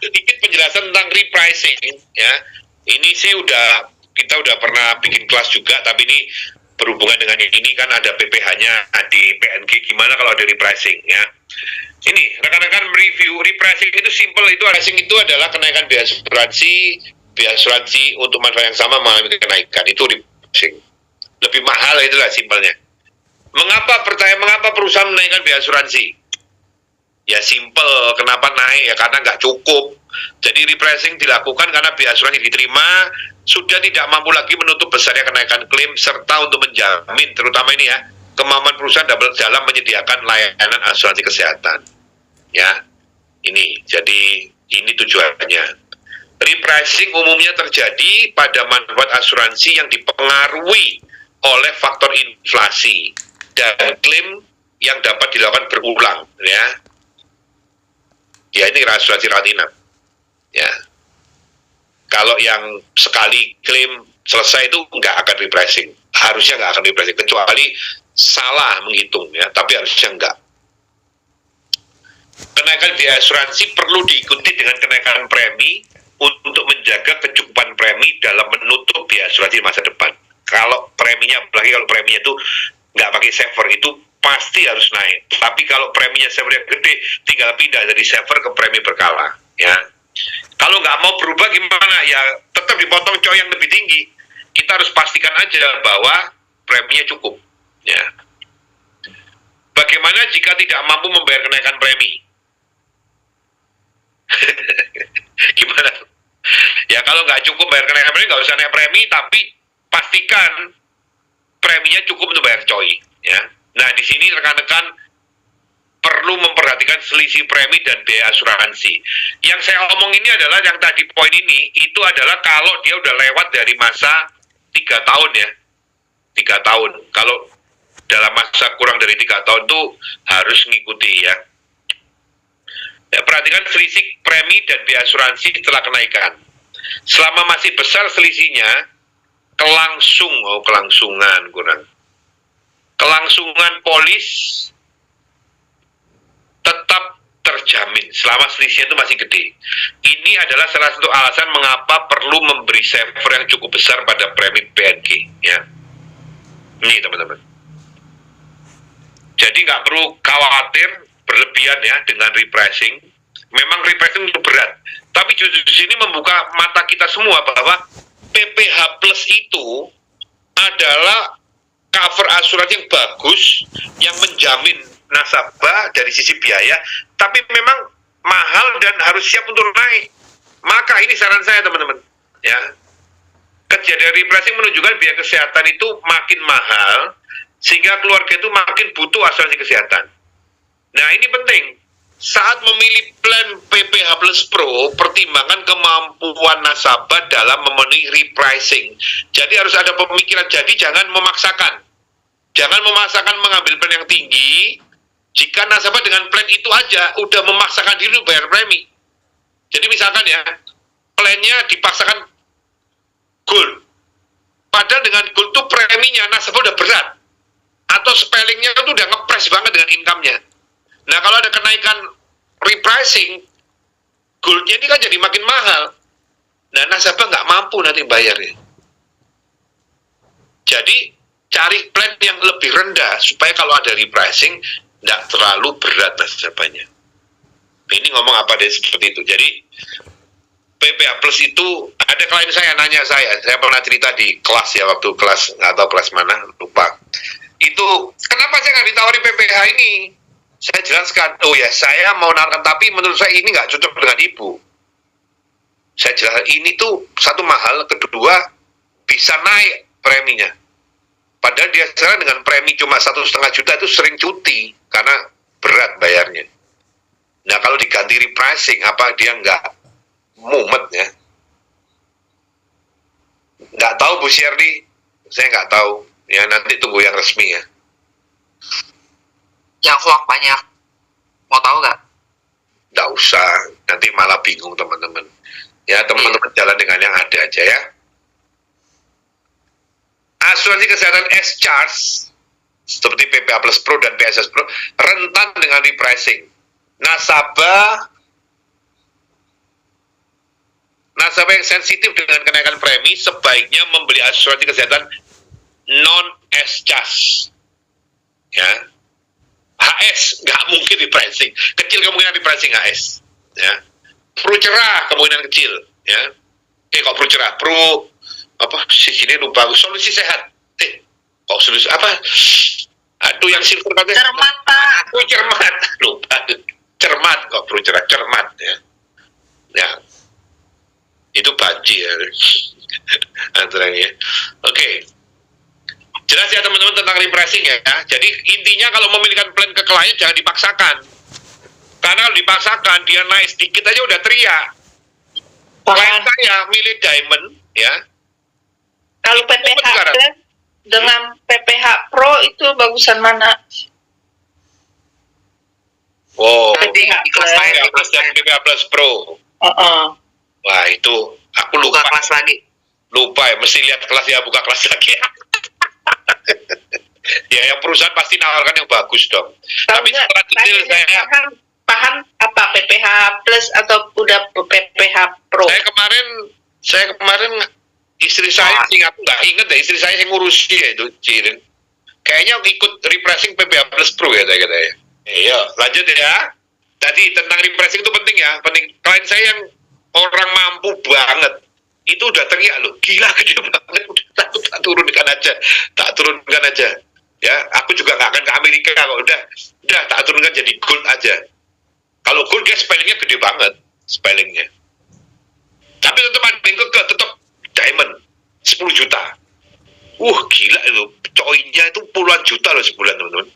sedikit penjelasan tentang repricing ya. Ini sih kita udah pernah bikin kelas juga, tapi ini berhubungan dengan ini kan ada PPh-nya di PNG, gimana kalau ada repricing ya. Ini rekan-rekan review repricing itu simple, itu adalah kenaikan biaya asuransi untuk manfaat yang sama mengalami kenaikan, itu repricing. Lebih mahal, itulah simpelnya. Mengapa perusahaan menaikkan biaya asuransi? Ya simple, kenapa naik? Ya karena nggak cukup. Jadi repricing dilakukan karena biaya asuransi diterima sudah tidak mampu lagi menutup besarnya kenaikan klaim, serta untuk menjamin, terutama ini ya, kemampuan perusahaan dalam menyediakan layanan asuransi kesehatan. Ya, jadi ini tujuannya. Repricing umumnya terjadi pada manfaat asuransi yang dipengaruhi oleh faktor inflasi dan klaim yang dapat dilakukan berulang, ya. Ya ini asuransi rawat inap. Ya. Kalau yang sekali klaim selesai itu nggak akan repricing. Harusnya nggak akan repricing, kecuali salah menghitung ya, tapi harusnya nggak. Kenaikan biaya asuransi perlu diikuti dengan kenaikan premi untuk menjaga kecukupan premi dalam menutup biaya asuransi di masa depan. Kalau preminya, apalagi kalau preminya itu nggak pakai saver, itu pasti harus naik. Tapi kalau preminya savernya gede, tinggal pindah dari saver ke premi berkala. Ya, kalau nggak mau berubah gimana? Ya tetap dipotong coy yang lebih tinggi. Kita harus pastikan aja bahwa preminya cukup. Ya. Bagaimana jika tidak mampu membayar kenaikan premi? Gimana? Ya kalau nggak cukup bayar kenaikan premi, nggak usah naik premi, tapi pastikan preminya cukup untuk bayar coy. Ya. Nah di sini rekan-rekan perlu memperhatikan selisih premi dan biaya asuransi. Yang saya omong ini adalah yang tadi poin ini, itu adalah kalau dia udah lewat dari masa 3 tahun ya. 3 tahun. Kalau dalam masa kurang dari 3 tahun itu harus ngikuti ya. Ya, perhatikan selisih premi dan biaya asuransi setelah kenaikan. Selama masih besar selisihnya, kelangsungan polis tetap terjamin selama selisihnya itu masih gede. Ini adalah salah satu alasan mengapa perlu memberi saver yang cukup besar pada premi PNG ya. Ini teman-teman. Jadi nggak perlu khawatir berlebihan ya dengan repricing. Memang repricing itu berat, tapi justru di sini membuka mata kita semua bahwa PPh Plus itu adalah cover asuransi yang bagus, yang menjamin nasabah dari sisi biaya, tapi memang mahal dan harus siap untuk naik. Maka ini saran saya teman-teman, ya. Kejadian repricing menunjukkan biaya kesehatan itu makin mahal, sehingga keluarga itu makin butuh asuransi kesehatan. Nah ini penting. Saat memilih plan PPh Plus Pro, pertimbangkan kemampuan nasabah dalam memenuhi repricing. Jadi harus ada pemikiran, jadi jangan memaksakan. Jangan memaksakan mengambil plan yang tinggi, jika nasabah dengan plan itu aja udah memaksakan diri bayar premi. Jadi misalkan ya, plannya dipaksakan gold. Padahal dengan gold tuh preminya nasabah udah berat. Atau spellingnya tuh udah ngepres banget dengan income-nya. Nah kalau ada kenaikan repricing, goldnya ini kan jadi makin mahal. Nah nasabah nggak mampu nanti bayarnya. Jadi cari plan yang lebih rendah supaya kalau ada repricing nggak terlalu berat nasabahnya. Ini ngomong apa deh seperti itu. Jadi PPh Plus itu ada klien saya nanya saya pernah cerita di kelas ya, waktu kelas nggak tahu kelas mana lupa. Itu kenapa saya nggak ditawari PPh ini? Saya jelaskan, oh ya saya mau nawarkan, tapi menurut saya ini nggak cocok dengan ibu. Saya jelaskan, ini tuh satu mahal, kedua bisa naik preminya. Padahal dia sekarang dengan premi cuma 1,5 juta itu sering cuti, karena berat bayarnya. Nah kalau diganti repricing, apa dia nggak mumet ya? Nggak tahu Bu Sherly, saya nggak tahu. Ya nanti tunggu yang resmi ya. Yang hoax banyak. Mau tahu nggak? Nggak usah, nanti malah bingung teman-teman. Ya teman-teman jalan dengan yang ada aja ya. Asuransi kesehatan S-Charge seperti PPh Plus Pro dan PSS Pro rentan dengan repricing. Nasabah nasabah yang sensitif dengan kenaikan premi sebaiknya membeli asuransi kesehatan non SCAS. Ya. HS nggak mungkin di pricing, kecil kemungkinan di pricing HS. Ya. Pro cerah kemungkinan kecil. Ya. Kok pro cerah, pro apa sini lupa, solusi sehat. Kok solusi apa? Aduh yang silver katanya. Cermat, Pak. Pro cermat, lupa. Cermat kok pro cerah, cermat ya. Ya. Itu baji ya. Antaranya. Oke. Jelas ya teman-teman tentang repricing ya. Jadi intinya kalau memilihkan plan ke klien jangan dipaksakan. Karena kalau dipaksakan dia naik sedikit aja udah teriak. Klien saya milih Diamond ya. Kalau PPH Plus dengan PPH Pro itu bagusan mana? Oh, Nanti kelas lain, PPH Plus dan PPH Plus Pro. Wah itu aku lupa. buka kelas lagi. Lupa ya, mesti lihat kelas ya, buka kelas lagi. Ya yang perusahaan pasti nawarkan yang bagus dong. Tapi setelah detail saya paham apa PPH Plus atau udah PPH Pro? Saya kemarin istri saya sih aku nggak inget deh, istri saya yang ngurusi ya itu Cirin. Kayaknya ikut repricing PPH Plus Pro ya katanya. Iya, lanjut ya. Tadi tentang repricing itu penting ya, penting. Klien saya yang orang mampu banget itu udah teriak loh, gila gede banget, udah tak turunkan aja. Ya, aku juga nggak akan ke Amerika kalau udah tak turunkan jadi gold aja. Kalau gold dia spellingnya gede banget, spellingnya. Tapi tetap ada yang kekeh, tetap diamond 10 juta. Gila itu, coinnya itu puluhan juta loh sebulan teman-teman.